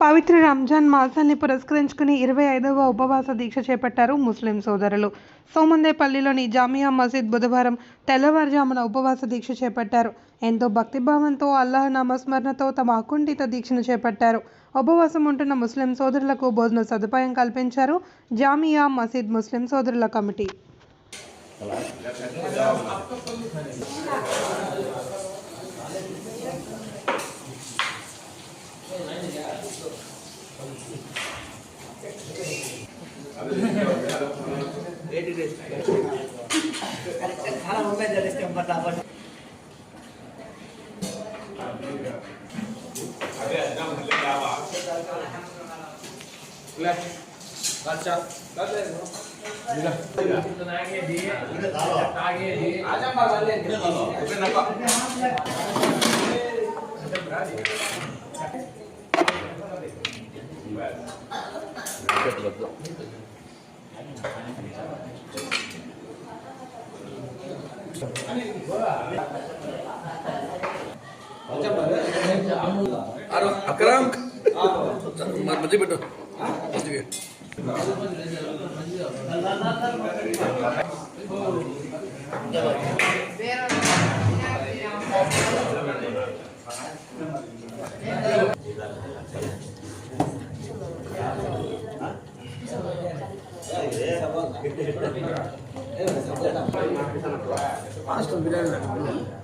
పవిత్ర రంజాన్ మాసాన్ని పురస్కరించుకుని 25వ ఉపవాస దీక్ష చేపట్టారు ముస్లిం సోదరులు. సోమందేపల్లిలోని జామియా మసీద్ బుధవారం తెల్లవారుజామున ఉపవాస దీక్ష చేపట్టారు. ఎంతో భక్తిభావంతో అల్లాహ్ నామస్మరణతో తమ అకుంఠిత దీక్షను చేపట్టారు. ఉపవాసం ఉంటున్న ముస్లిం సోదరులకు భోజన సదుపాయం కల్పించారు జామియా మసీద్ ముస్లిం సోదరుల కమిటీ. అక్రమ్ మధ్య పెట్టు మధ్యకి బిర్యానీ